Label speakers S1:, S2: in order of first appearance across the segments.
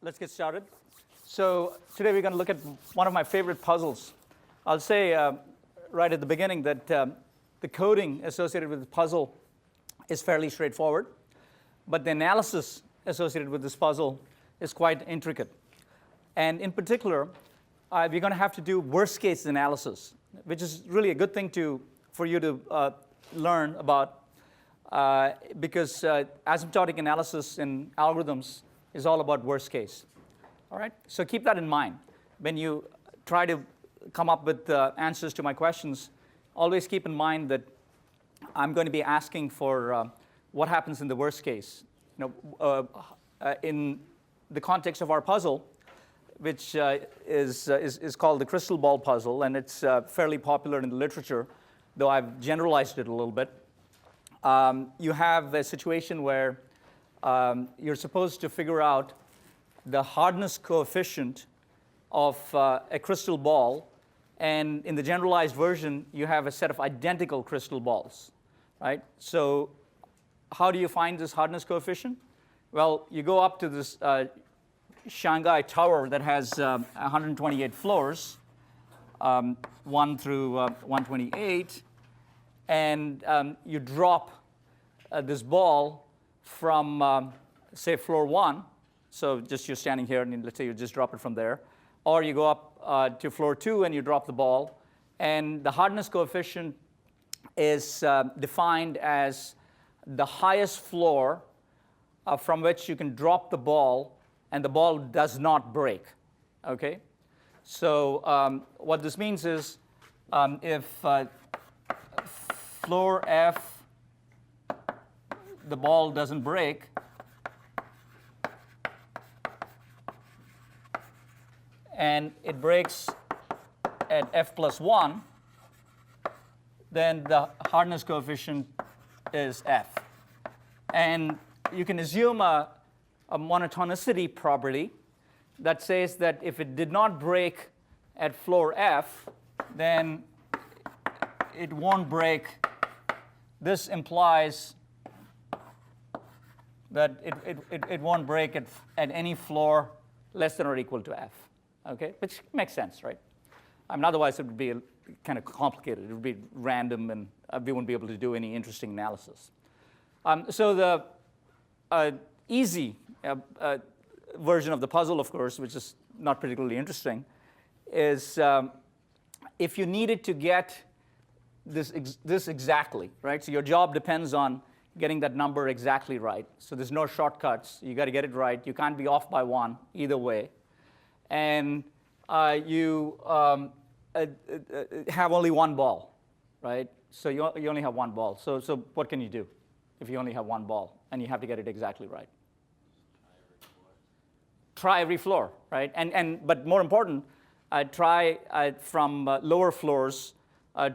S1: Let's get started. So today we're going to look at one of my favorite puzzles. I'll say right at the beginning that the coding associated with the puzzle is fairly straightforward, but the analysis associated with this puzzle is quite intricate. And in particular, we're going to have to do worst-case analysis, which is really a good thing for you to learn about, because asymptotic analysis in algorithms is all about worst case. All right? So keep that in mind. When you try to come up with answers to my questions, always keep in mind that I'm going to be asking for what happens in the worst case. In the context of our puzzle, which is called the crystal ball puzzle, and it's fairly popular in the literature, though I've generalized it a little bit. You have a situation where you're supposed to figure out the hardness coefficient of a crystal ball, and in the generalized version, you have a set of identical crystal balls, right? So how do you find this hardness coefficient? Well, you go up to this Shanghai tower that has 128 floors, 1 through 128, and you drop this ball from, say, floor 1. So just you're standing here, and let's say you just drop it from there. Or you go up to floor 2, and you drop the ball. And the hardness coefficient is defined as the highest floor from which you can drop the ball, and the ball does not break. Okay? So what this means is if floor F, the ball doesn't break, and it breaks at F plus 1, then the hardness coefficient is F. And you can assume a monotonicity property that says that if it did not break at floor F, then it won't break. This implies that it won't break at any floor less than or equal to F. Okay, which makes sense, right? I mean, otherwise it would be kind of complicated. It would be random, and we wouldn't be able to do any interesting analysis. So the easy version of the puzzle, of course, which is not particularly interesting, is if you needed to get this exactly, right? So your job depends on getting that number exactly right. So there's no shortcuts. You got to get it right. You can't be off by 1 either way. And you have only one ball, right? So you only have one ball. So what can you do if you only have one ball and you have to get it exactly right? Try every floor, right? But more important, try from lower floors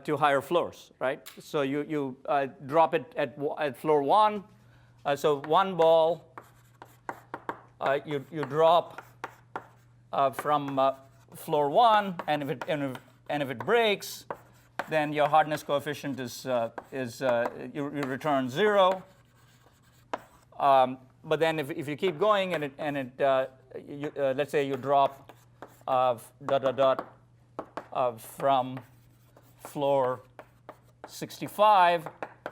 S1: to higher floors, right? So you drop it at floor 1. So one ball, you drop from floor 1, and if it breaks, then your hardness coefficient is you return 0. But then if you keep going and let's say you drop from floor 65,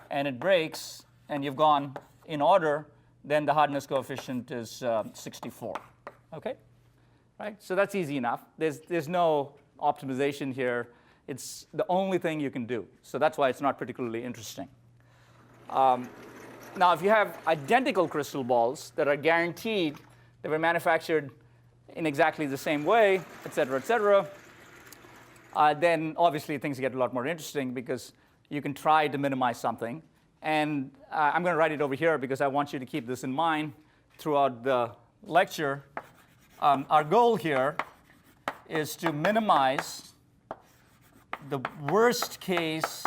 S1: and it breaks, and you've gone in order, then the hardness coefficient is 64. Okay? Right? So that's easy enough. There's no optimization here. It's the only thing you can do. So that's why it's not particularly interesting. Now, if you have identical crystal balls that are guaranteed, they were manufactured in exactly the same way, et cetera, then obviously things get a lot more interesting because you can try to minimize something. And I'm going to write it over here because I want you to keep this in mind throughout the lecture. Our goal here is to minimize the worst case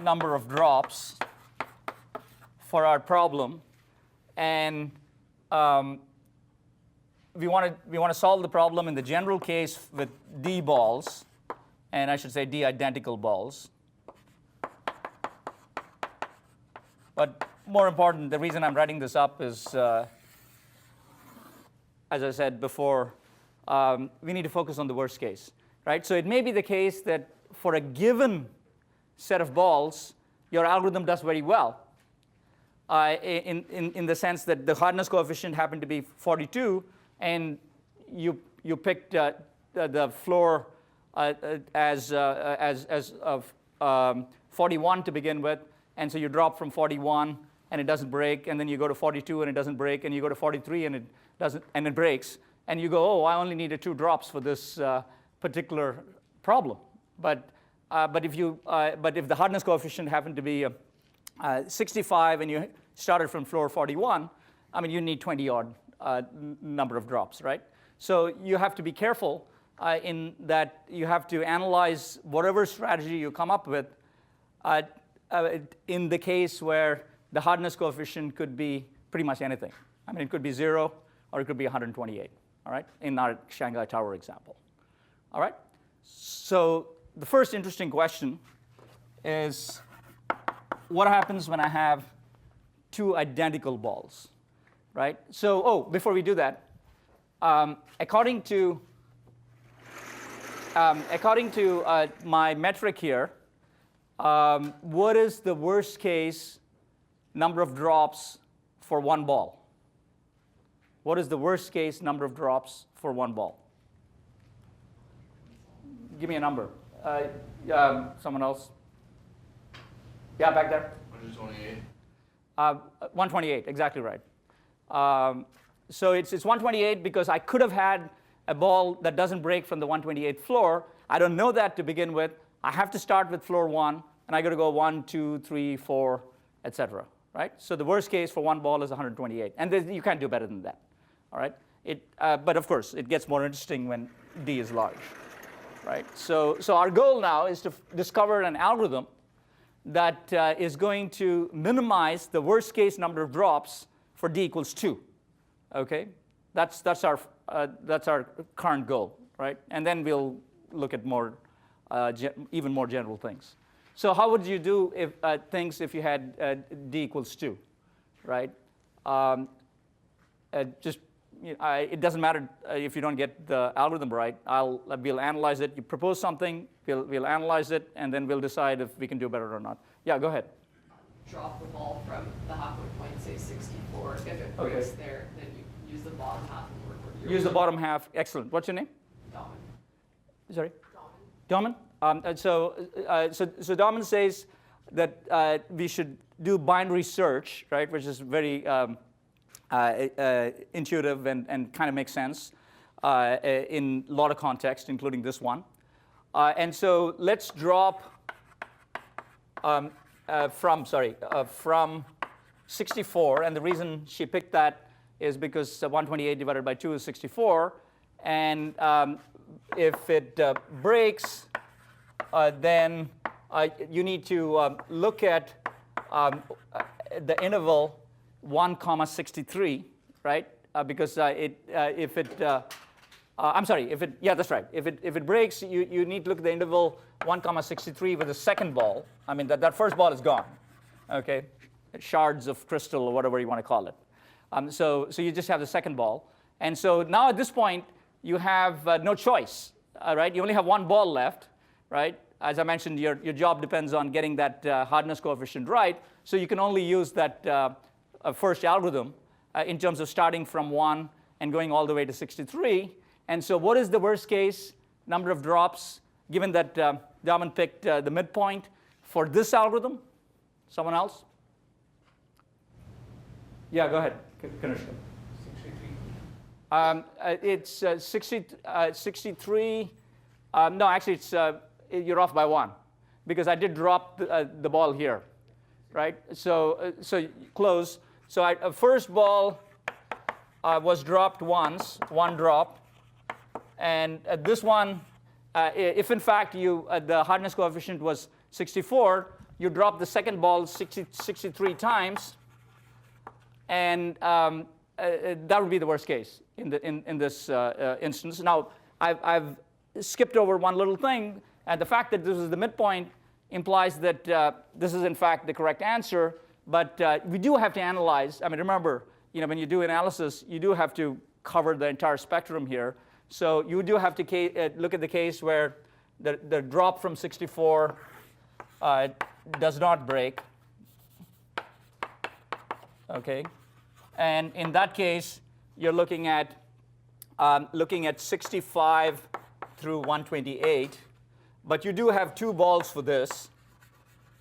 S1: number of drops for our problem, and we want to solve the problem in the general case with D balls, and I should say D identical balls. But more important, the reason I'm writing this up is, as I said before, we need to focus on the worst case, right? So it may be the case that for a given set of balls, your algorithm does very well, in the sense that the hardness coefficient happened to be 42, and you picked the floor as of 41 to begin with, and so you drop from 41 and it doesn't break, and then you go to 42 and it doesn't break, and you go to 43 and it doesn't, and it breaks, and you go, oh, I only needed 2 drops for this particular problem. But if the hardness coefficient happened to be 65 and you started from floor 41, I mean, you need 20 odd number of drops, right? So you have to be careful in that you have to analyze whatever strategy you come up with in the case where the hardness coefficient could be pretty much anything. I mean, it could be 0 or it could be 128, all right, in our Shanghai Tower example. All right? So the first interesting question is, what happens when I have 2 identical balls, right? So, before we do that, according to my metric here, what is the worst case number of drops for one ball? What is the worst case number of drops for one ball? Give me a number. Someone else? Yeah, back there.
S2: 128.
S1: 128, exactly right. So it's 128 because I could have had a ball that doesn't break from the 128th floor. I don't know that to begin with. I have to start with floor 1, and I got to go 1, 2, 3, 4, etc. Right? So the worst case for one ball is 128, and you can't do better than that. All right? But of course, it gets more interesting when D is large. Right? So our goal now is to discover an algorithm that is going to minimize the worst case number of drops for D equals 2. Okay? That's our current goal, right? And then we'll look at more even more general things. So how would you do things if you had D equals 2, right? It doesn't matter if you don't get the algorithm right. We'll analyze it. You propose something, we'll analyze it, and then we'll decide if we can do better or not. Yeah, go ahead.
S3: Drop the ball from the halfway point, say 64. If it breaks there, then you use the bottom half and work with your
S1: Use the bottom half. Excellent. What's your name?
S3: Domin.
S1: Sorry? Domin. So Domin says that we should do binary search, right, which is very intuitive and kind of makes sense in a lot of context, including this one. And so let's drop from 64, and the reason she picked that is because 128 divided by 2 is 64, and if it breaks, then you need to look at the interval 1, 63, right? Because if it breaks, you need to look at the interval 1, 63 with the second ball. I mean, that first ball is gone, okay? Shards of crystal or whatever you want to call it. So you just have the second ball. And so now at this point, you have no choice, right? You only have one ball left, right? As I mentioned, your job depends on getting that hardness coefficient right. So you can only use that first algorithm in terms of starting from 1 and going all the way to 63. And so what is the worst case number of drops, given that Daman picked the midpoint for this algorithm? Someone else? Yeah, go ahead, Kanishka. 63. It's 63. No, actually, you're off by 1, because I did drop the ball here, right? So close. So first ball was dropped once, 1 drop. And this one, if in fact the hardness coefficient was 64, you drop the second ball 63 times, and that would be the worst case in this instance. Now, I've skipped over one little thing, and the fact that this is the midpoint implies that this is in fact the correct answer, But we do have to analyze. I mean, remember, when you do analysis, you do have to cover the entire spectrum here. So you do have to look at the case where the drop from 64 does not break. Okay, and in that case, you're looking at 65 through 128. But you do have 2 balls for this,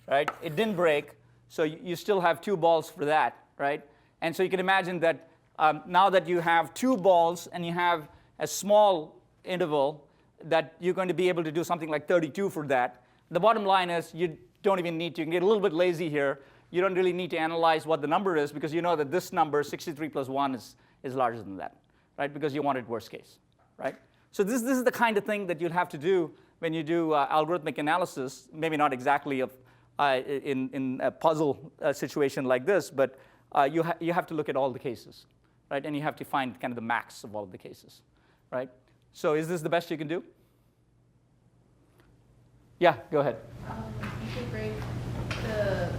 S1: right? It didn't break, so you still have 2 balls for that, right? And so you can imagine that now that you have 2 balls and you have a small interval, that you're going to be able to do something like 32 for that. The bottom line is you don't even need to. You can get a little bit lazy here. You don't really need to analyze what the number is because you know that this number, 63 plus 1, is larger than that, right? Because you want it worst case, right? So this is the kind of thing that you'll have to do when you do algorithmic analysis, maybe not exactly in a puzzle situation like this, but you have to look at all the cases, right? And you have to find kind of the max of all of the cases, right? So is this the best you can do? Yeah, go ahead.
S2: You could break the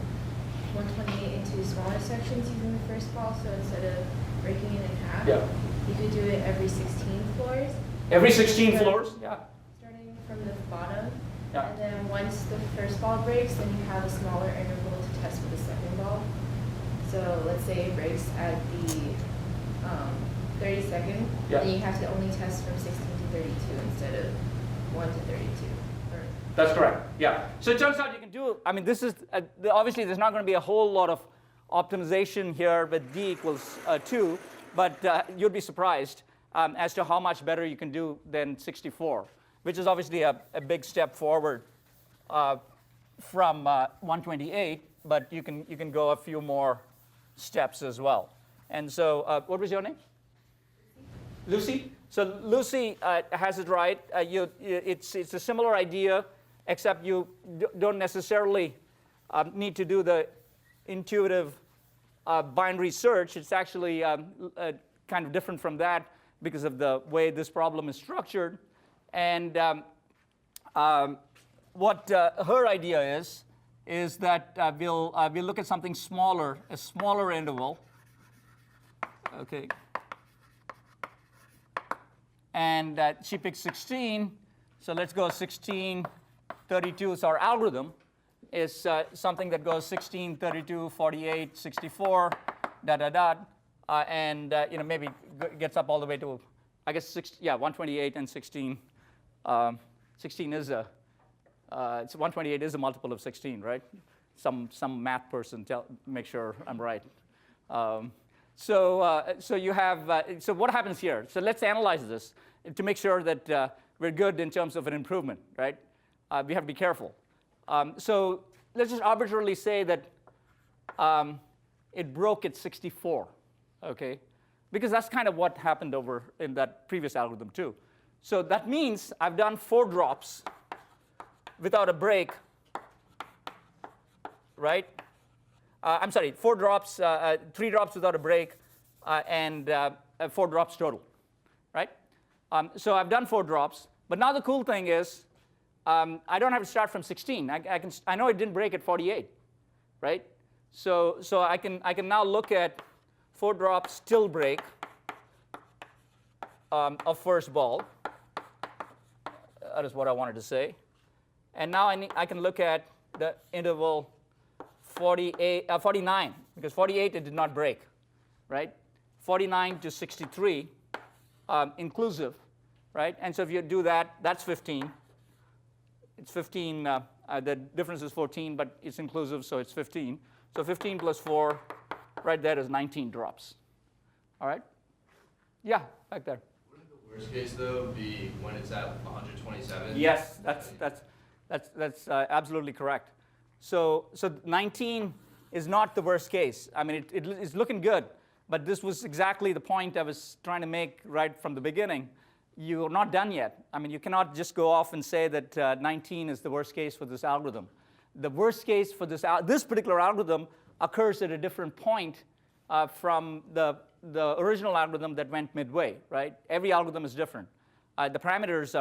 S2: 128 into smaller sections using the first ball, so instead of breaking it in half, you could do it every 16 floors.
S1: Every 16 floors? Yeah.
S2: Starting from the bottom.
S1: Yeah.
S2: And then once the first ball breaks, then you have a smaller interval to test for the second ball. So let's say it breaks at the 32nd, then you have to only test from 16 to 32 instead of 1 to 32.
S1: That's correct. Yeah. So it turns out you can do. I mean, this is obviously there's not going to be a whole lot of optimization here with d equals 2, but you'd be surprised as to how much better you can do than 64, which is obviously a big step forward from 128. But you can go a few more steps as well. And so, what was your name? Lucy. So Lucy has it right. It's a similar idea, except you don't necessarily need to do the intuitive binary search. It's actually kind of different from that because of the way this problem is structured. And what her idea is that we'll look at something smaller, a smaller interval. Okay. And she picked 16. So let's go 16, 32. So our algorithm is something that goes 16, 32, 48, 64, and maybe gets up all the way to, I guess, 128 and 16. 16 is 128 is a multiple of 16, right? Some math person make sure I'm right. So you have, so what happens here? So let's analyze this to make sure that we're good in terms of an improvement, right? We have to be careful. So let's just arbitrarily say that it broke at 64, okay? Because that's kind of what happened over in that previous algorithm too. So that means I've done 4 drops without a break, right? I'm sorry, 4 drops, 3 drops without a break, and 4 drops total, right? So I've done 4 drops, but now the cool thing is I don't have to start from 16. I know it didn't break at 48, right? So I can now look at 4 drops still break of first ball. That is what I wanted to say. And now I can look at the interval 49, because 48 it did not break, right? 49 to 63 inclusive, right? And so if you do that, that's 15. It's 15, the difference is 14, but it's inclusive, so it's 15. So 15 plus 4, right there is 19 drops. All right? Yeah, back there.
S4: Wouldn't the worst case, though, be when it's at 127?
S1: Yes, that's absolutely correct. So 19 is not the worst case. I mean, it's looking good, but this was exactly the point I was trying to make right from the beginning. You're not done yet. I mean, you cannot just go off and say that 19 is the worst case for this algorithm. The worst case for this particular algorithm occurs at a different point from the original algorithm that went midway, right? Every algorithm is different. The parameters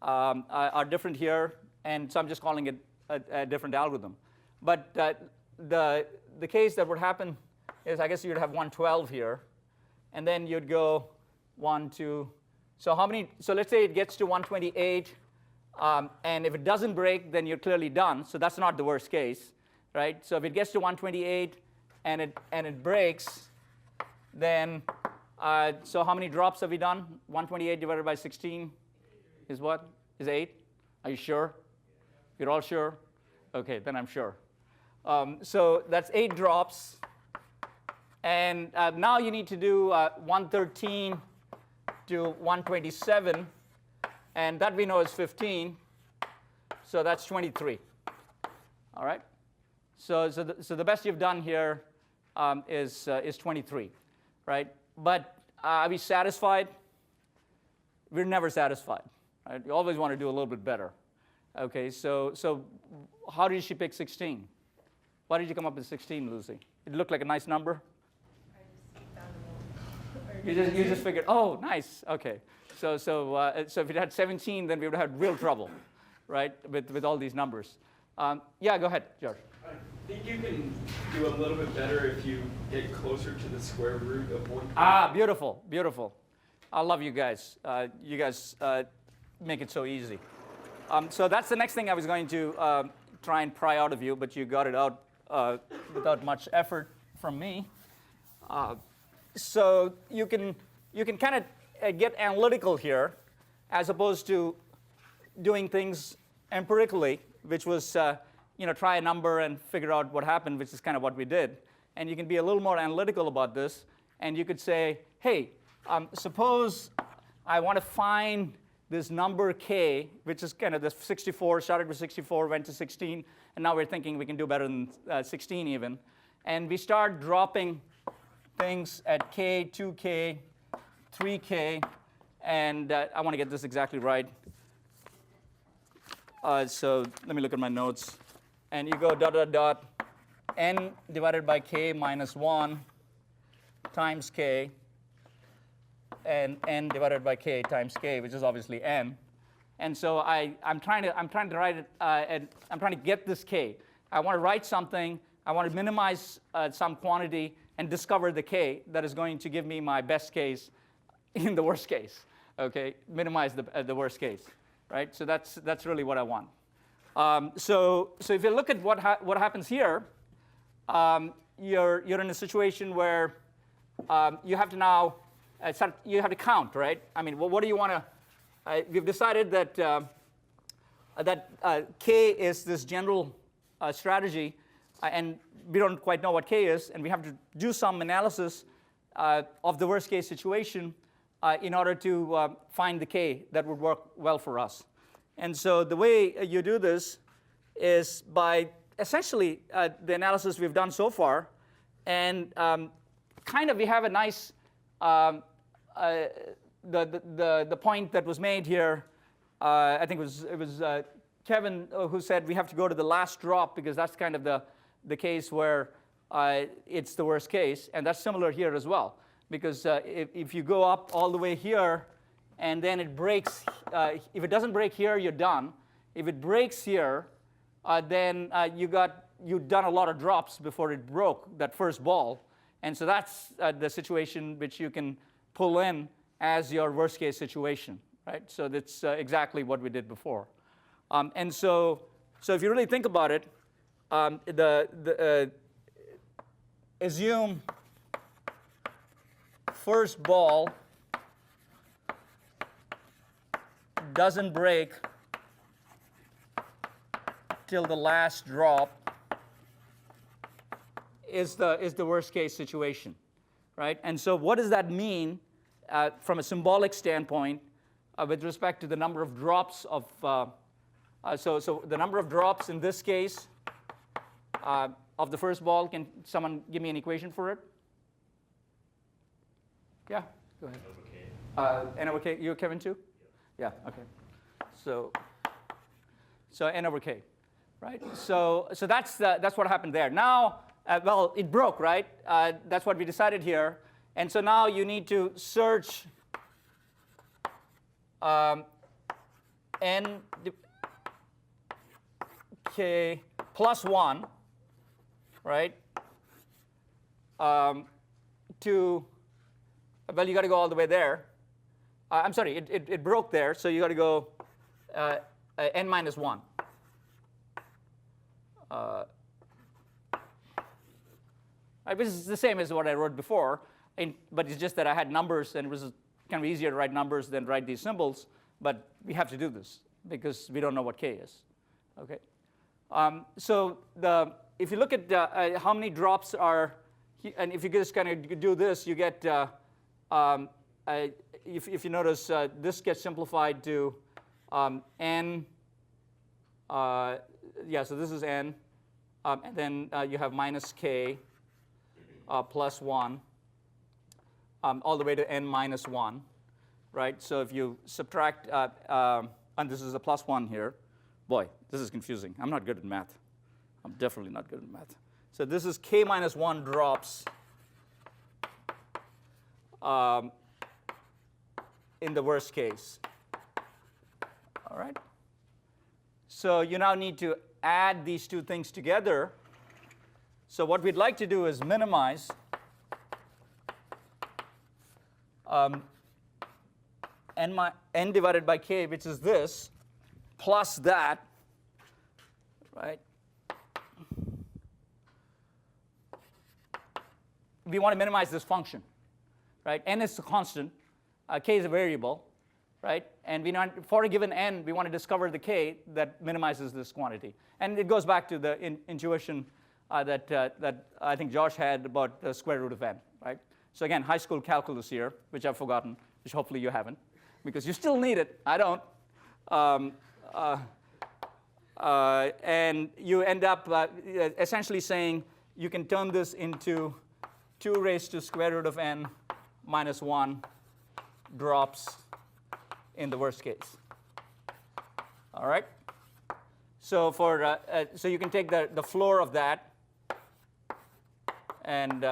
S1: are different here, and so I'm just calling it a different algorithm. But the case that would happen is, I guess you'd have 112 here, and then you'd go 1, 2. So how many? So let's say it gets to 128, and if it doesn't break, then you're clearly done. So that's not the worst case, right? So if it gets to 128 and it breaks, then so how many drops have we done? 128 divided by 16 is what? Is 8? Are you sure? You're all sure? Okay, then I'm sure. So that's 8 drops. And now you need to do 113 to 127. And that we know is 15. So that's 23. All right? So the best you've done here is 23, right? But are we satisfied? We're never satisfied. Right? You always want to do a little bit better. Okay, so how did she pick 16? Why did you come up with 16, Lucy? It looked like a nice number?
S2: I just found them all.
S1: You just figured, oh, nice, okay. So if it had 17, then we would have had real trouble, right, with all these numbers. Yeah, go ahead, George.
S5: I think you can do a little bit better if you get closer to the square root of 1.
S1: Ah, beautiful, beautiful. I love you guys. You guys make it so easy. So that's the next thing I was going to try and pry out of you, but you got it out without much effort from me. So you can kind of get analytical here, as opposed to doing things empirically, which was try a number and figure out what happened, which is kind of what we did. And you can be a little more analytical about this, and you could say, hey, suppose I want to find this number k, which is kind of the 64, started with 64, went to 16, and now we're thinking we can do better than 16 even. And we start dropping things at k, 2k, 3k, and I want to get this exactly right. So let me look at my notes. And you go dot, dot, dot, n divided by k minus 1 times k, and n divided by k times k, which is obviously n. And so I'm trying to write it, and I'm trying to get this k. I want to write something. I want to minimize some quantity and discover the k that is going to give me my best case in the worst case. Okay, minimize the worst case, right? So that's really what I want. So if you look at what happens here, you're in a situation where you have to now you have to count, right? I mean, what do you want to? We've decided that k is this general strategy, and we don't quite know what k is, and we have to do some analysis of the worst case situation in order to find the k that would work well for us. And so the way you do this is by essentially the analysis we've done so far, and kind of we have a nice the point that was made here. I think it was Kevin who said we have to go to the last drop because that's kind of the case where it's the worst case, and that's similar here as well. Because if you go up all the way here, and then it breaks, if it doesn't break here, you're done. If it breaks here, then you've done a lot of drops before it broke that first ball. And so that's the situation which you can pull in as your worst case situation, right? So that's exactly what we did before. And so if you really think about it, assume first ball doesn't break till the last drop is the worst case situation, right? And so what does that mean from a symbolic standpoint with respect to the number of drops of so the number of drops in this case of the first ball? Can someone give me an equation for it? Yeah, go ahead. N over k. You, Kevin, too? Yeah. Okay. So n over k, right? So that's what happened there. Now, well, it broke, right? That's what we decided here. And so now you need to search n k plus 1 right? To, well, you got to go all the way there. I'm sorry, it broke there, so you got to go n minus 1. Which is the same as what I wrote before, but it's just that I had numbers, and it was kind of easier to write numbers than write these symbols. But we have to do this because we don't know what k is. Okay. So if you look at how many drops are, and if you just kind of do this, you get, if you notice, this gets simplified to n. Yeah, so this is n. And then you have minus k plus 1 all the way to n minus 1, right? So if you subtract, and this is a plus 1 here. Boy, this is confusing. I'm not good at math. I'm definitely not good at math. So this is k minus 1 drops in the worst case. All right? So you now need to add these two things together. So what we'd like to do is minimize n divided by k, which is this, plus that, right? We want to minimize this function, right? N is a constant, k is a variable, right? And for a given n, we want to discover the k that minimizes this quantity. And it goes back to the intuition that I think Josh had about the square root of n, right? So again, high school calculus here, which I've forgotten, which hopefully you haven't, because you still need it. I don't. And you end up essentially saying you can turn this into 2 raised to square root of n minus 1 drops in the worst case. All right? So so you can take the floor of that, and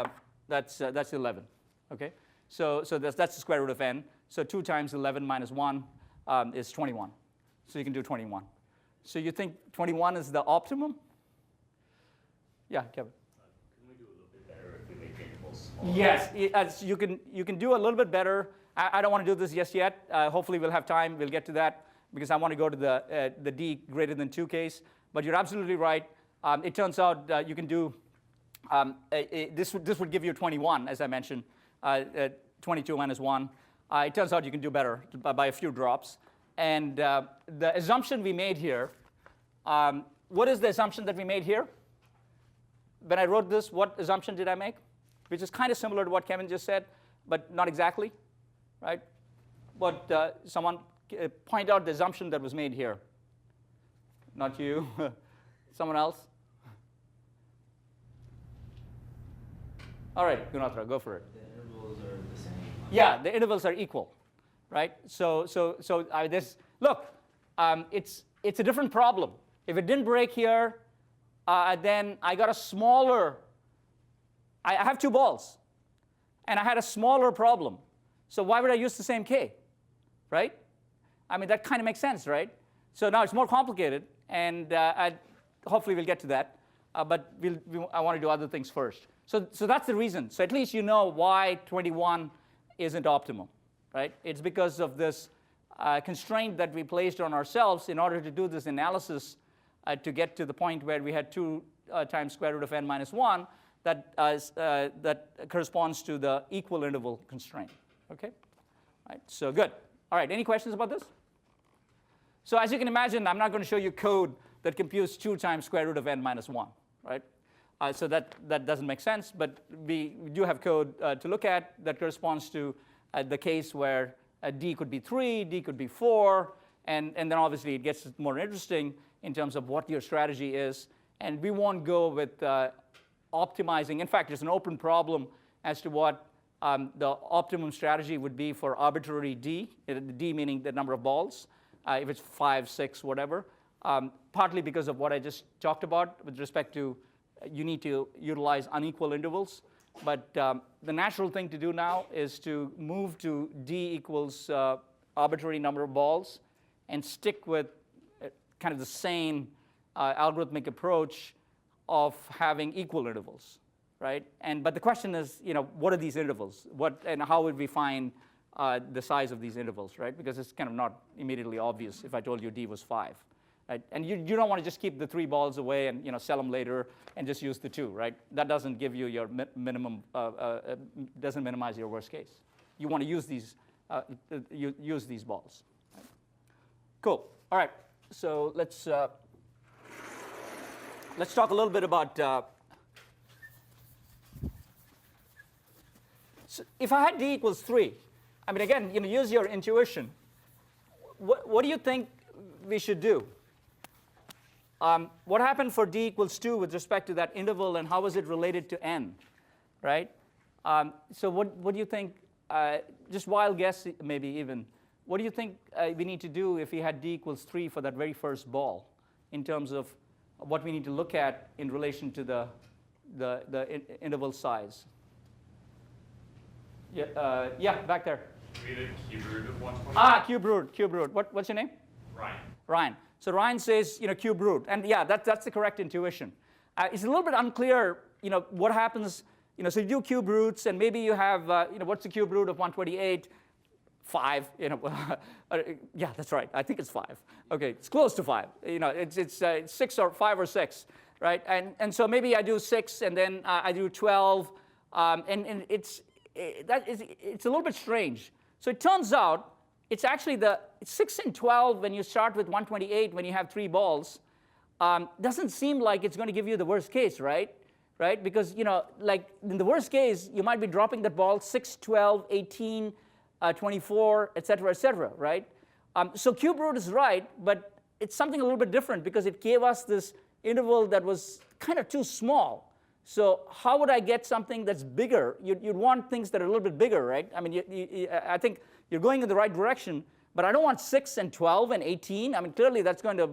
S1: that's 11. Okay? So that's the square root of n. So 2 times 11 minus 1 is 21. So you can do 21. So you think 21 is the optimum? Yeah, Kevin.
S6: Can we do a little bit better if we make the intervals smaller?
S1: Yes, you can do a little bit better. I don't want to do this just yet. Hopefully we'll have time. We'll get to that because I want to go to the d greater than 2 case. But you're absolutely right. It turns out you can do, this would give you 21, as I mentioned, 22 minus 1. It turns out you can do better by a few drops. And the assumption we made here, what is the assumption that we made here? When I wrote this, what assumption did I make? Which is kind of similar to what Kevin just said, but not exactly, right? But someone point out the assumption that was made here. Not you. Someone else? All right, Gunatra, go for it.
S6: The intervals are the same.
S1: Yeah, the intervals are equal, right? So this, look, it's a different problem. If it didn't break here, then I got a smaller, I have 2 balls, and I had a smaller problem. So why would I use the same k, right? I mean, that kind of makes sense, right? So now it's more complicated, and hopefully we'll get to that. But I want to do other things first. So that's the reason. So at least you know why 21 isn't optimal, right? It's because of this constraint that we placed on ourselves in order to do this analysis to get to the point where we had 2 times square root of n minus 1 that corresponds to the equal interval constraint. Okay? All right, so good. All right, any questions about this? So as you can imagine, I'm not going to show you code that computes 2 times square root of n minus 1, right? So that doesn't make sense, but we do have code to look at that corresponds to the case where d could be 3, d could be 4, and then obviously it gets more interesting in terms of what your strategy is. And we won't go with optimizing. In fact, there's an open problem as to what the optimum strategy would be for arbitrary d, d meaning the number of balls, if it's 5, 6, whatever, partly because of what I just talked about with respect to you need to utilize unequal intervals. But the natural thing to do now is to move to d equals arbitrary number of balls and stick with kind of the sane algorithmic approach of having equal intervals, right? But the question is, what are these intervals? And how would we find the size of these intervals, right? Because it's kind of not immediately obvious if I told you D was 5. Right? And you don't want to just keep the 3 balls away and sell them later and just use the 2, right? That doesn't give you your minimum, doesn't minimize your worst case. You want to use these balls. Right? Cool. All right. So let's talk a little bit about. So if I had D equals 3, I mean, again, use your intuition. What do you think we should do? What happened for D equals 2 with respect to that interval, and how is it related to n, right? So what do you think, just wild guess maybe even, what do you think we need to do if we had D equals 3 for that very first ball in terms of what we need to look at in relation to the interval size? Yeah, back there.
S6: We had a cube root of 120.
S1: Cube root. What's your name?
S6: Ryan.
S1: Ryan. So Ryan says, cube root. And yeah, that's the correct intuition. It's a little bit unclear, what happens, so you do cube roots, and maybe you have, what's the cube root of 128? 5, yeah, that's right. I think it's 5. Okay, it's close to 5. It's 6 or 5 or 6, right? And so maybe I do 6, and then I do 12, and it's a little bit strange. So it turns out it's actually the 6 and 12 when you start with 128, when you have 3 balls, doesn't seem like it's going to give you the worst case, right? Right? Because, like in the worst case, you might be dropping that ball 6, 12, 18, 24, et cetera, right? So cube root is right, but it's something a little bit different because it gave us this interval that was kind of too small. So how would I get something that's bigger? You'd want things that are a little bit bigger, right? I mean, I think you're going in the right direction, but I don't want 6 and 12 and 18. I mean, clearly that's going to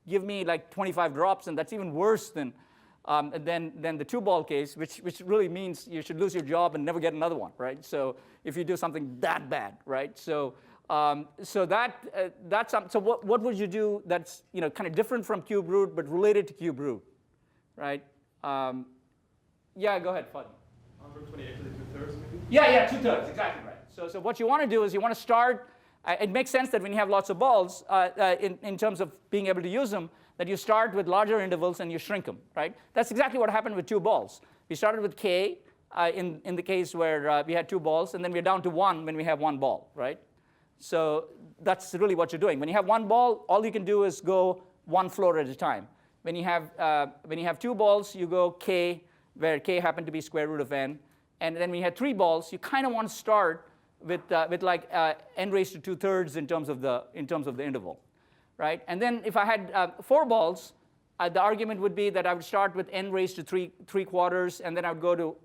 S1: give me like 25 drops, and that's even worse than the 2-ball case, which really means you should lose your job and never get another one, right? So if you do something that bad, right? So that's so what would you do that's kind of different from cube root but related to cube root, right? Yeah, go ahead, Fadi.
S5: From 28 to the 2/3, maybe?
S1: Yeah, 2/3, exactly right. So what you want to do is you want to start. It makes sense that when you have lots of balls, in terms of being able to use them, that you start with larger intervals and you shrink them, right? That's exactly what happened with 2 balls. We started with k in the case where we had 2 balls, and then we're down to 1 when we have 1 ball, right? So that's really what you're doing. When you have 1 ball, all you can do is go 1 floor at a time. When you have 2 balls, you go k, where k happened to be square root of n, and then when you have 3 balls, you kind of want to start with like n raised to 2/3 in terms of the interval, right? And then if I had 4 balls, the argument would be that I would start with n raised to 3/4, and then I would go to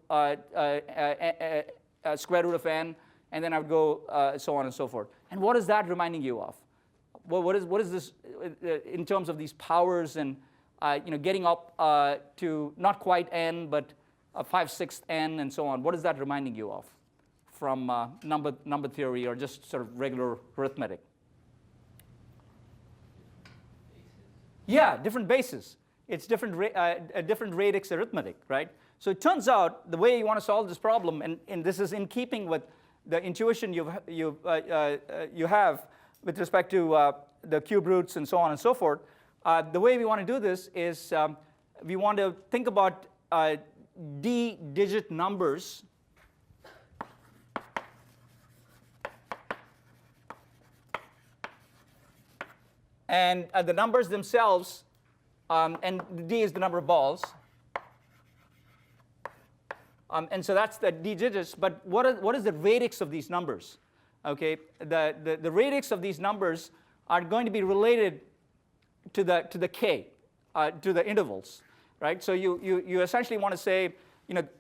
S1: square root of n, and then I would go so on and so forth. And what is that reminding you of? What is this in terms of these powers and getting up to not quite n, but 5/6 n, and so on? What is that reminding you of from number theory or just sort of regular arithmetic? Yeah, different bases. It's different radix arithmetic, right? So it turns out the way you want to solve this problem, and this is in keeping with the intuition you have with respect to the cube roots and so on and so forth. The way we want to do this is we want to think about d-digit numbers. And the numbers themselves, and d is the number of balls. And so that's the d digits. But what is the radix of these numbers? Okay, the radix of these numbers are going to be related to the k, to the intervals, right? So you essentially want to say,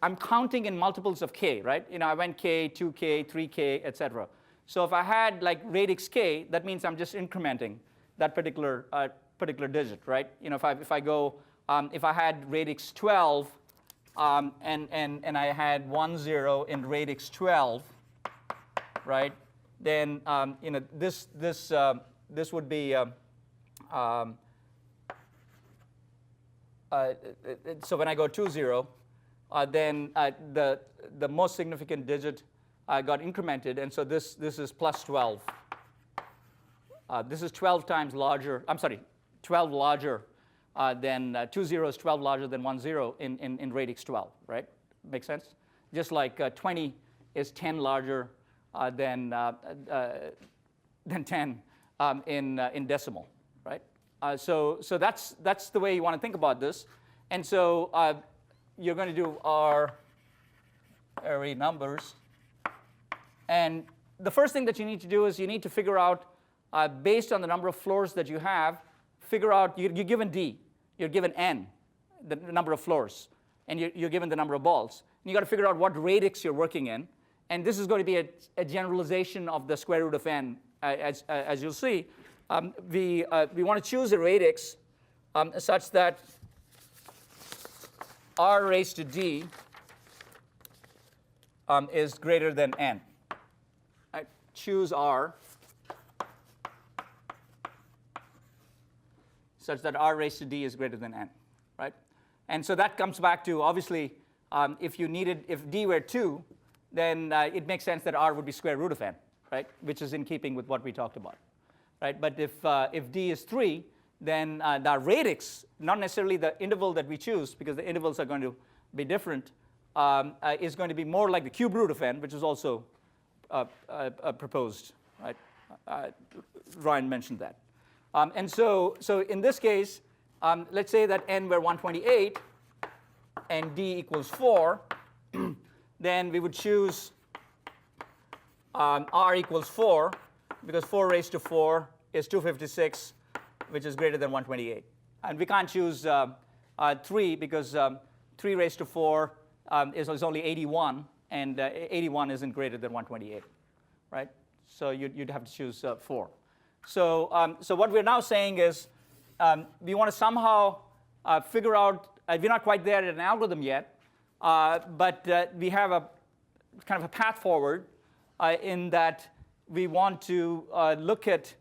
S1: I'm counting in multiples of k, right? I went k, 2k, 3k, etc. So if I had like radix k, that means I'm just incrementing that particular digit, right? If I had radix 12, and I had 1 0 in radix 12, right? Then this would be so when I go 2, 0, then the most significant digit got incremented, and so this is plus 12. This is 12 times larger. I'm sorry, 12 larger than 2 0 is 12 larger than 1 0 in radix 12, right? Makes sense? Just like 20 is 10 larger than 10 in decimal, right? So that's the way you want to think about this. And so you're going to do our Airy numbers. And the first thing that you need to do is you need to figure out, based on the number of floors that you have, figure out, you're given D, you're given N, the number of floors, and you're given the number of balls. And you've got to figure out what radix you're working in. And this is going to be a generalization of the square root of N, as you'll see. We want to choose a radix such that R raised to D is greater than N. Right? Choose R such that R raised to D is greater than N, right? And so that comes back to, obviously, if D were 2, then it makes sense that R would be square root of N, right? Which is in keeping with what we talked about, right? But if D is 3, then the radix, not necessarily the interval that we choose, because the intervals are going to be different, is going to be more like the cube root of N, which is also proposed, right? Ryan mentioned that. And so in this case, let's say that N were 128 and D equals 4, then we would choose R equals 4, because 4 raised to 4 is 256, which is greater than 128. And we can't choose 3, because 3 raised to 4 is only 81, and 81 isn't greater than 128, right? So you'd have to choose 4. So what we're now saying is we want to somehow figure out, we're not quite there at an algorithm yet, but we have a kind of a path forward in that we want to look at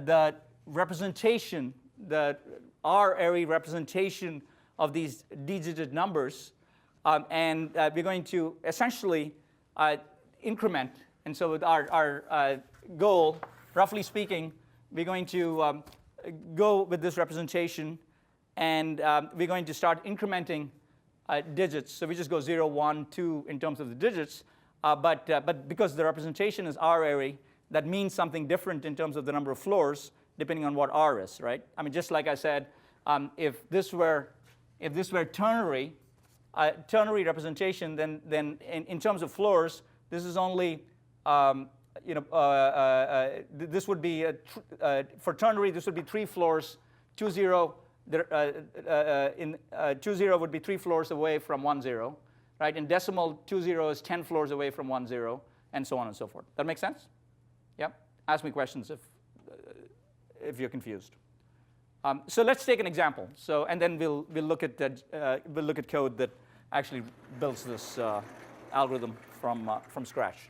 S1: the representation, the R-Airy representation of these D-digit numbers, and we're going to essentially increment. And so with our goal, roughly speaking, we're going to go with this representation, and we're going to start incrementing digits. So we just go 0, 1, 2 in terms of the digits, but because the representation is R-Airy, that means something different in terms of the number of floors, depending on what R is, right? I mean, just like I said, if this were ternary representation, then in terms of floors, this is only this would be for ternary, this would be 3 floors. 2 0 2 0 would be 3 floors away from 1 0, right? In decimal, 2 0 is 10 floors away from 1 0, and so on and so forth. That make sense? Yeah. Ask me questions if you're confused. So let's take an example. So and then we'll look at code that actually builds this algorithm from scratch.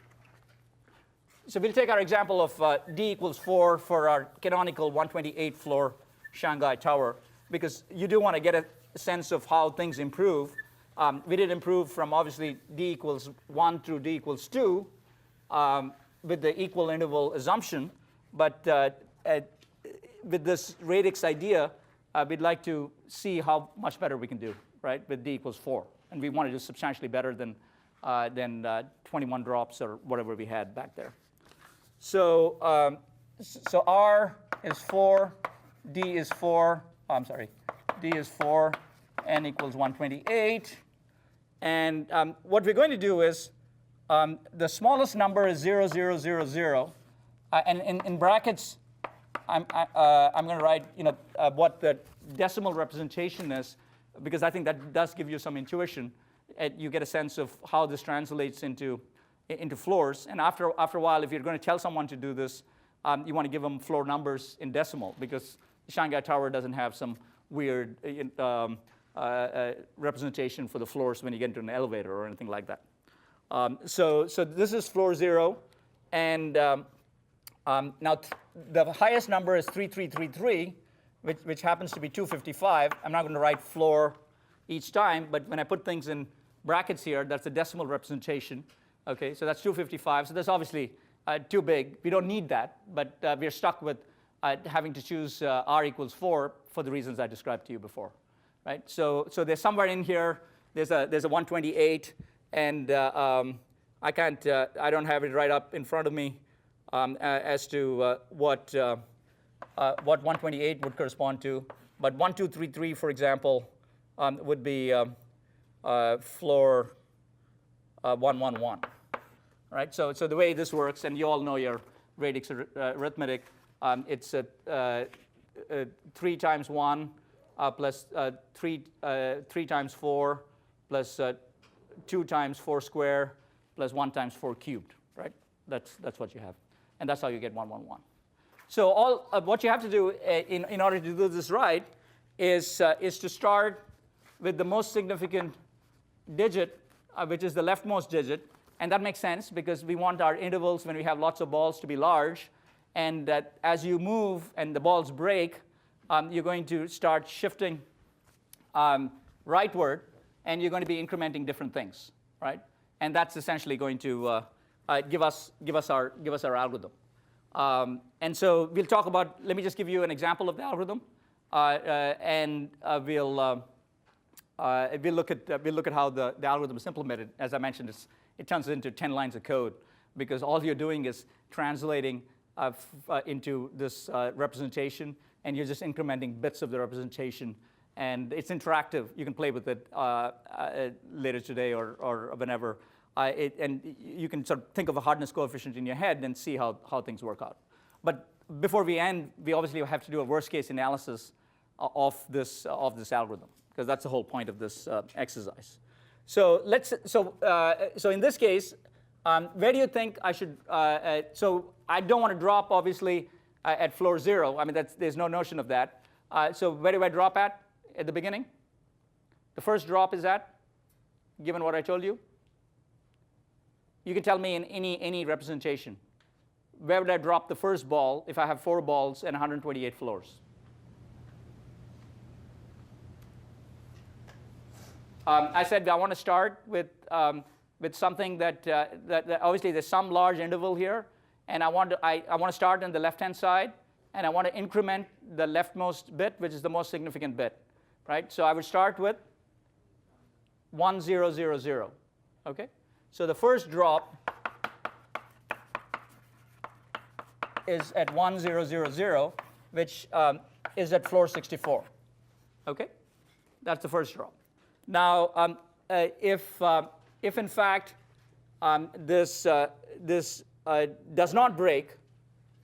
S1: So we'll take our example of D equals 4 for our canonical 128 floor Shanghai tower, because you do want to get a sense of how things improve. We did improve from obviously D equals 1 through D equals 2 with the equal interval assumption, but with this radix idea, we'd like to see how much better we can do, right, with D equals 4. And we want to do substantially better than 21 drops or whatever we had back there. So R is 4, D is 4, D is 4, N equals 128. And what we're going to do is the smallest number is 0, 0, 0, 0. And in brackets, I'm going to write what the decimal representation is, because I think that does give you some intuition. You get a sense of how this translates into floors. And after a while, if you're going to tell someone to do this, you want to give them floor numbers in decimal, because the Shanghai Tower doesn't have some weird representation for the floors when you get into an elevator or anything like that. So this is floor 0. And now the highest number is 3333, which happens to be 255. I'm not going to write floor each time, but when I put things in brackets here, that's a decimal representation. Okay, so that's 255. So that's obviously too big. We don't need that, but we're stuck with having to choose r equals 4 for the reasons I described to you before, right? So there's somewhere in here, there's a 128, and I don't have it right up in front of me as to what 128 would correspond to, but 1233, for example, would be floor 111, right? So the way this works, and you all know your radix arithmetic, it's 3 times 1 plus 3 times 4 plus 2 times 4 square plus 1 times 4 cubed, right? That's what you have, and that's how you get 111. So what you have to do in order to do this right is to start with the most significant digit, which is the leftmost digit, and that makes sense because we want our intervals when we have lots of balls to be large, and that as you move and the balls break, you're going to start shifting rightward, and you're going to be incrementing different things, right? And that's essentially going to give us our algorithm. And so we'll talk about. Let me just give you an example of the algorithm, and we'll look at how the algorithm is implemented. As I mentioned, it turns into 10 lines of code because all you're doing is translating into this representation, and you're just incrementing bits of the representation. And it's interactive. You can play with it later today or whenever. And you can sort of think of a hardness coefficient in your head and see how things work out. But before we end, we obviously have to do a worst-case analysis of this algorithm, because that's the whole point of this exercise. So in this case, where do you think I should? So I don't want to drop obviously at floor 0. I mean, there's no notion of that. So where do I drop at the beginning? The first drop is at, given what I told you. You can tell me in any representation. Where would I drop the first ball if I have 4 balls and 128 floors? I said I want to start with something that obviously there's some large interval here, and I want to start on the left-hand side, and I want to increment the leftmost bit, which is the most significant bit, right? So I would start with 1 0 0 0. Okay. So the first drop is at 1 0 0 0, which is at floor 64. Okay, that's the first drop. Now, if in fact this does not break,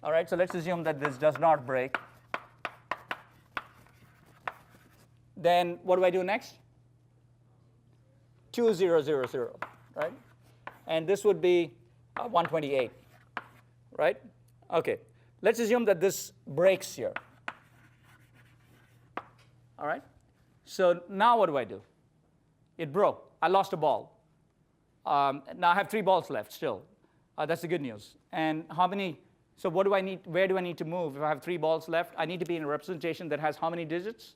S1: all right. So let's assume that this does not break. Then what do I do next? 2 0 0 0, right? And this would be 128, right? Okay, let's assume that this breaks here. All right, so now what do I do? It broke. I lost a ball. Now I have 3 balls left still. That's the good news. And how many? So what do I need? Where do I need to move if I have 3 balls left? I need to be in a representation that has how many digits?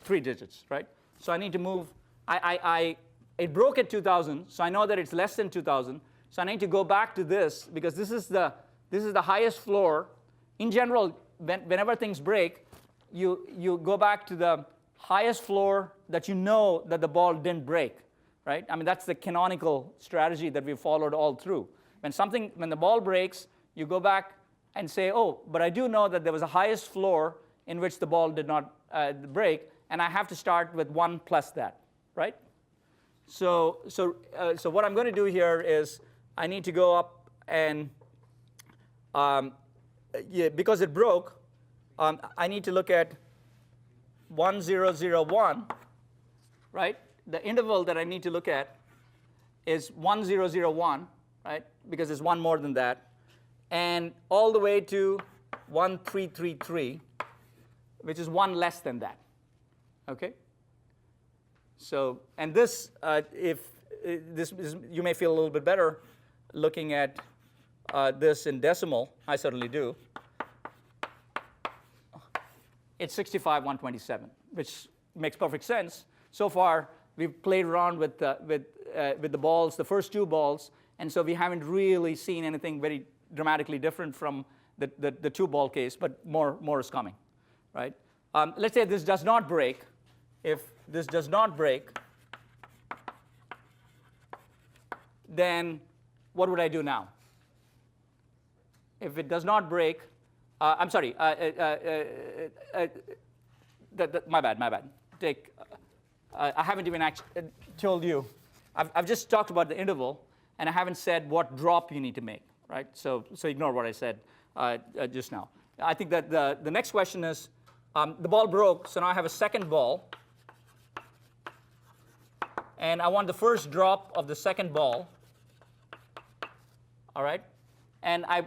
S1: 3 digits, right? So I need to move. It broke at 2000, so I know that it's less than 2000. So I need to go back to this because this is the highest floor. In general, whenever things break, you go back to the highest floor that you know that the ball didn't break, right? I mean, that's the canonical strategy that we've followed all through. When the ball breaks, you go back and say, oh, but I do know that there was a highest floor in which the ball did not break, and I have to start with 1 plus that, right? So what I'm going to do here is I need to go up and, because it broke, I need to look at 1 0 0 1, right? The interval that I need to look at is 1 0 0 1, right? Because there's 1 more than that, and all the way to 1 3 3 3, which is 1 less than that. Okay. So, and this, you may feel a little bit better looking at this in decimal. I certainly do. It's 65 127, which makes perfect sense so far we've played around with the balls, the first 2 balls, and so we haven't really seen anything very dramatically different from the 2 ball case, but more is coming, right? Let's say this does not break. If this does not break, then what would I do now? If it does not break, I'm sorry, my bad. I haven't even actually told you. I've just talked about the interval, and I haven't said what drop you need to make, right? So ignore what I said just now. I think that the next question is, the ball broke, so now I have a second ball, and I want the first drop of the second ball. All right, and I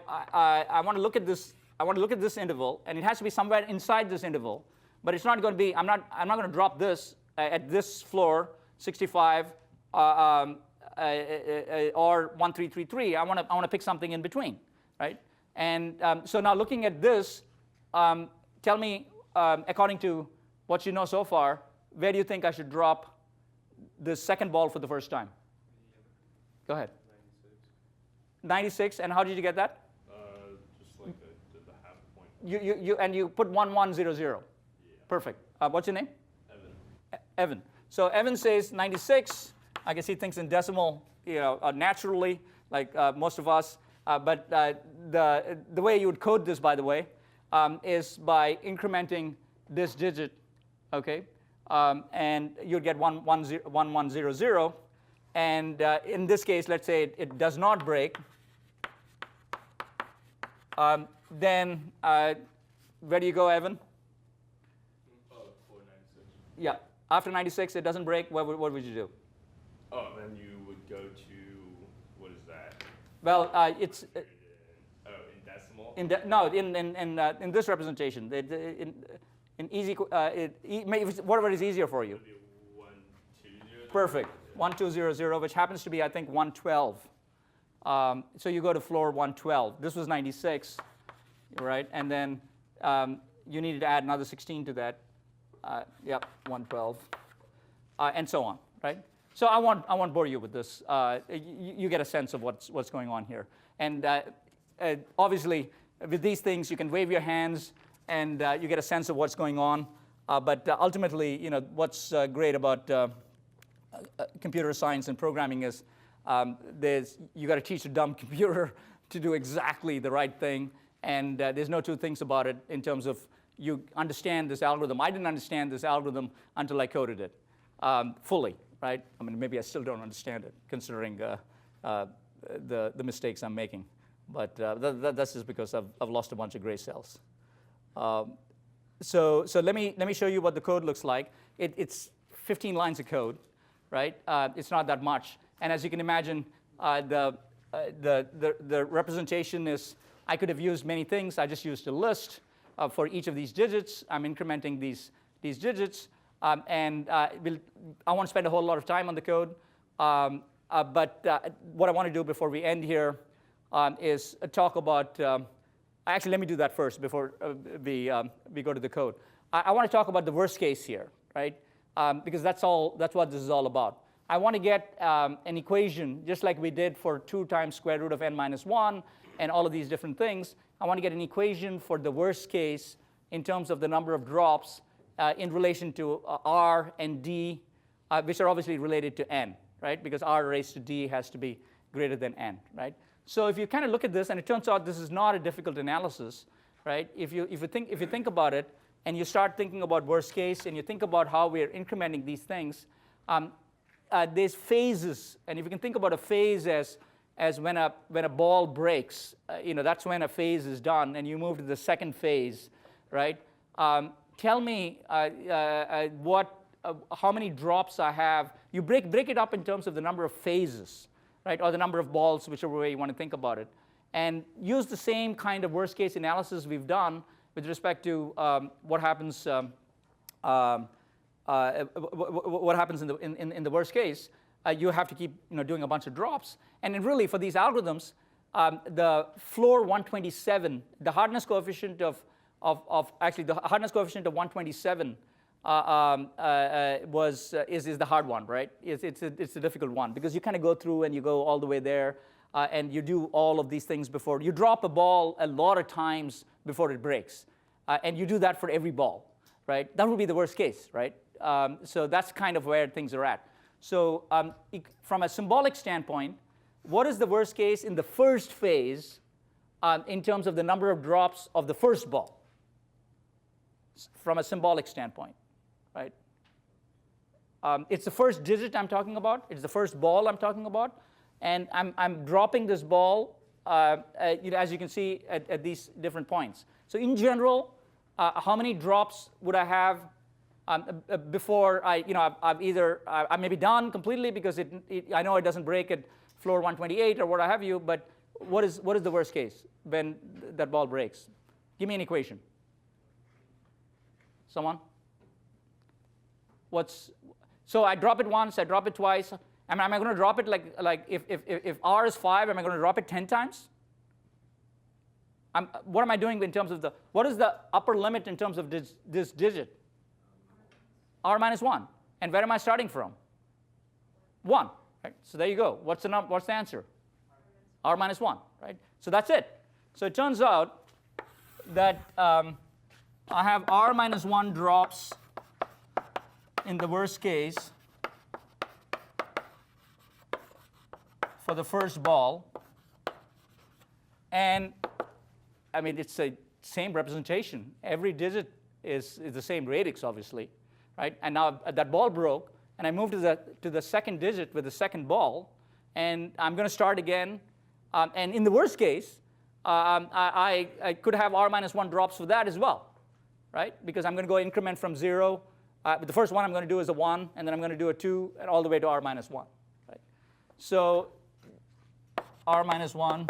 S1: want to look at this. I want to look at this interval, and it has to be somewhere inside this interval. But it's not going to be. I'm not going to drop this at this floor 65 or 1333. I want to pick something in between, right? And so now looking at this, tell me, according to what you know so far, where do you think I should drop the second ball for the first time? Go ahead. 96, and how did you get that?
S6: Just like the half point.
S1: You put 1100. Yeah. Perfect. What's your name? Evan. So Evan says 96. I guess he thinks in decimal, naturally, like most of us. But the way you would code this, by the way, is by incrementing this digit, okay? And you'd get 1100. And in this case, let's say it does not break. Then where do you go, Evan?
S6: 496.
S1: Yeah. After 96, it doesn't break. What would you do?
S6: Oh, then you would go to, what is that?
S1: Well, it's
S6: in decimal?
S1: in this representation. In easy, whatever is easier for you.
S6: 120.
S1: Perfect. 1200, which happens to be, I think, 112. So you go to floor 112. This was 96, right? And then you needed to add another 16 to that. Yep, 112, and so on, right? So I won't bore you with this. You get a sense of what's going on here. And obviously, with these things, you can wave your hands, and you get a sense of what's going on. But ultimately, what's great about computer science and programming is you got to teach a dumb computer to do exactly the right thing, and there's no 2 things about it in terms of you understand this algorithm. I didn't understand this algorithm until I coded it fully, right? I mean, maybe I still don't understand it, considering the mistakes I'm making. But that's just because I've lost a bunch of gray cells. So let me show you what the code looks like. It's 15 lines of code, right? It's not that much. And as you can imagine, the representation is, I could have used many things. I just used a list for each of these digits. I'm incrementing these digits. And I won't spend a whole lot of time on the code. But what I want to do before we end here is talk about, actually, let me do that first before we go to the code. I want to talk about the worst case here, right? Because that's what this is all about. I want to get an equation, just like we did for 2 times square root of n minus 1 and all of these different things. I want to get an equation for the worst case in terms of the number of drops in relation to r and d, which are obviously related to n, right? Because r raised to d has to be greater than n, right? So if you kind of look at this, and it turns out this is not a difficult analysis, right? If you think about it, and you start thinking about worst case, and you think about how we're incrementing these things, there's phases, and if you can think about a phase as when a ball breaks, that's when a phase is done, and you move to the second phase, right? Tell me how many drops I have. You break it up in terms of the number of phases, right, or the number of balls, whichever way you want to think about it, and use the same kind of worst case analysis we've done with respect to what happens. What happens in the worst case, you have to keep doing a bunch of drops. And then really for these algorithms, the floor 127, the hardness coefficient of 127 is the hard one, right? It's a difficult one because you kind of go through and you go all the way there, and you do all of these things before. You drop a ball a lot of times before it breaks, and you do that for every ball, right? That would be the worst case, right? So that's kind of where things are at. So from a symbolic standpoint, what is the worst case in the first phase in terms of the number of drops of the first ball? From a symbolic standpoint, right? It's the first digit I'm talking about. It's the first ball I'm talking about. And I'm dropping this ball, as you can see, at these different points. So in general, how many drops would I have before I may be done completely because I know it doesn't break at floor 128 or what have you, but what is the worst case when that ball breaks? Give me an equation. Someone? So I drop it once, I drop it twice. Am I going to drop it like if R is 5, am I going to drop it 10 times? What am I doing in terms of what is the upper limit in terms of this digit? R minus 1. And where am I starting from? 1. Right? So there you go. What's the answer? R minus 1. Right? So that's it. So it turns out that I have R minus 1 drops in the worst case for the first ball. And I mean, it's the same representation. Every digit is the same radix, obviously. Right? And now that ball broke, and I moved to the second digit with the second ball, and I'm going to start again. And in the worst case, I could have R minus 1 drops for that as well, right? Because I'm going to go increment from 0. But the first one I'm going to do is a 1, and then I'm going to do a 2, and all the way to R minus 1. Right? So R minus 1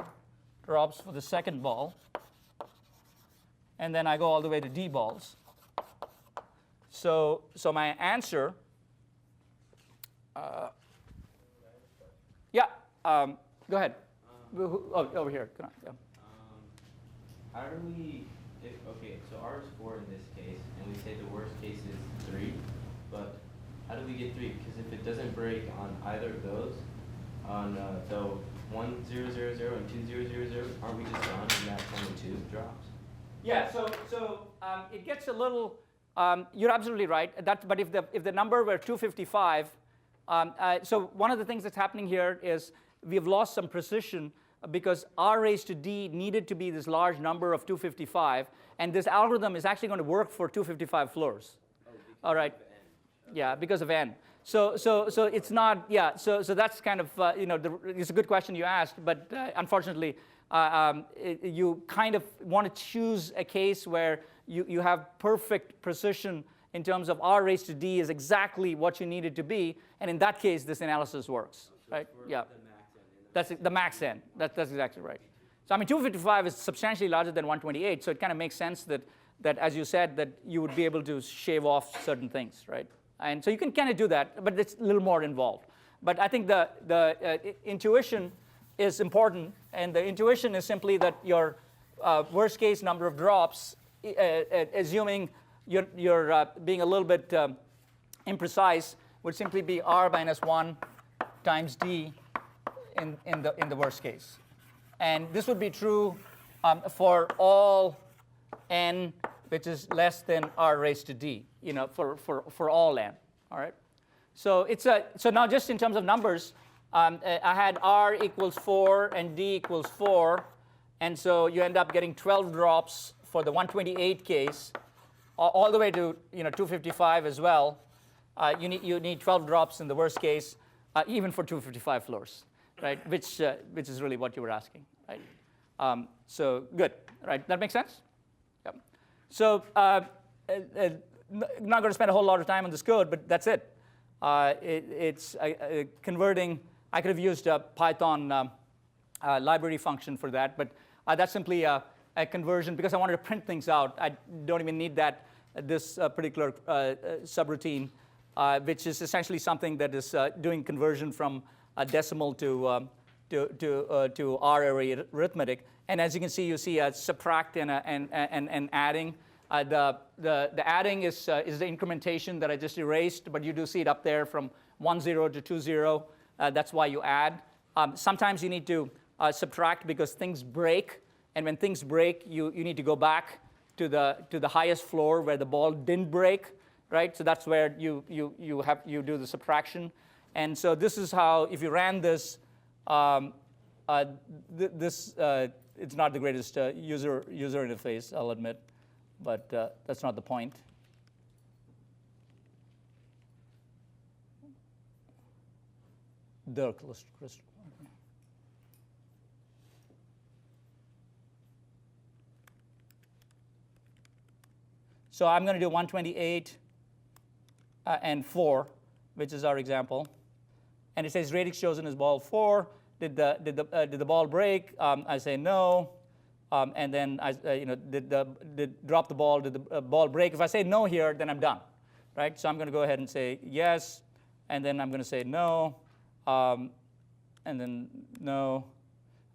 S1: drops for the second ball, and then I go all the way to D balls. So my answer, go ahead. Over here. Come on. Yeah.
S7: How do we, okay, so R is 4 in this case, and we say the worst case is 3, but how do we get 3? Because if it doesn't break on either of those, on the 1, 0, 0, 0 and 2, 0, 0, 0, aren't we just done and that's only 2 drops?
S1: Yeah, so it gets a little, you're absolutely right, but if the number were 255, so one of the things that's happening here is we've lost some precision because R raised to D needed to be this large number of 255, and this algorithm is actually going to work for 255 floors. All right. Yeah, because of n. So it's not, yeah, so that's kind of, it's a good question you asked, but unfortunately, you kind of want to choose a case where you have perfect precision in terms of R raised to D is exactly what you need it to be, and in that case, this analysis works, right? Yeah. That's the max n. That's exactly right. So I mean, 255 is substantially larger than 128, so it kind of makes sense that as you said, that you would be able to shave off certain things, right? And so you can kind of do that, but it's a little more involved. But I think the intuition is important, and the intuition is simply that your worst case number of drops, assuming you're being a little bit imprecise, would simply be R minus 1 times D in the worst case. And this would be true for all n which is less than R raised to D, for all n, all right? So so now just in terms of numbers, I had R equals 4 and D equals 4, and so you end up getting 12 drops for the 128 case, all the way to 255 as well. You need 12 drops in the worst case, even for 255 floors, right? Which is really what you were asking, right? So good, right? That makes sense? Yep. So not going to spend a whole lot of time on this code, but that's it. It's converting. I could have used a Python library function for that, but that's simply a conversion because I wanted to print things out. I don't even need this particular subroutine, which is essentially something that is doing conversion from a decimal to R array arithmetic. And as you can see, you see a subtract and adding. The adding is the incrementation that I just erased, but you do see it up there from 1, 0 to 2, 0. That's why you add. Sometimes you need to subtract because things break, and when things break, you need to go back to the highest floor where the ball didn't break, right? So that's where you do the subtraction. And so this is how, if you ran this, it's not the greatest user interface, I'll admit, but that's not the point. The crystal. Okay. So I'm going to do 128 and 4, which is our example. And it says radix chosen is ball 4. Did the ball break? I say no. And then did drop the ball? Did the ball break? If I say no here, then I'm done, right? So I'm going to go ahead and say yes, and then I'm going to say no, and then no.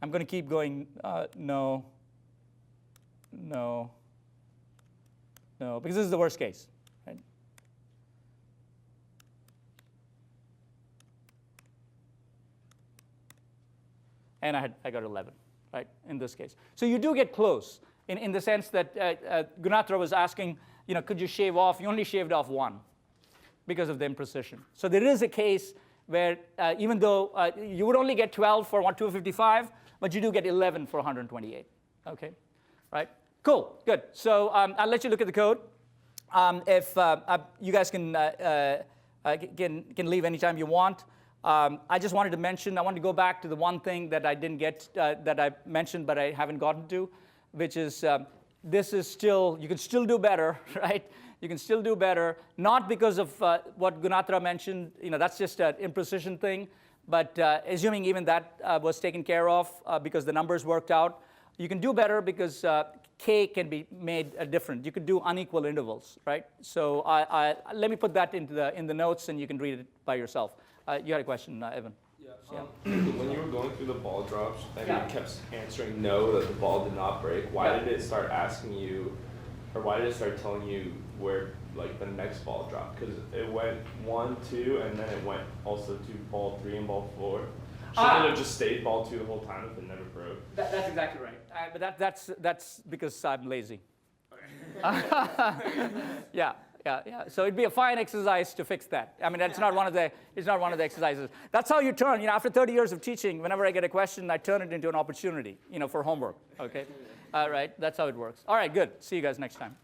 S1: I'm going to keep going no, no, no, because this is the worst case, right? And I got 11, right, in this case. So you do get close in the sense that Gunatra was asking, could you shave off? You only shaved off 1 because of the imprecision. So there is a case where even though you would only get 12 for 255, but you do get 11 for 128, okay, right? Cool, good. So I'll let you look at the code. If you guys can leave anytime you want. I just wanted to mention, I wanted to go back to the one thing that I didn't get, that I mentioned but I haven't gotten to, which is this is still, you can still do better, right? You can still do better, not because of what Gunatra mentioned, that's just an imprecision thing, but assuming even that was taken care of because the numbers worked out, you can do better because K can be made different. You could do unequal intervals, right? So let me put that in the notes and you can read it by yourself. You had a question, Evan.
S6: Yeah. When you were going through the ball drops and you kept answering no, that the ball did not break, why did it start asking you, or why did it start telling you where the next ball dropped? Because it went 1, 2, and then it went also to ball 3 and ball 4. Shouldn't it have just stayed ball 2 the whole time if it never broke?
S1: That's exactly right. But that's because I'm lazy. Yeah. So it'd be a fine exercise to fix that. I mean, it's not one of the exercises. That's how you turn. After 30 years of teaching, whenever I get a question, I turn it into an opportunity, for homework. Okay. All right. That's how it works. All right. Good. See you guys next time.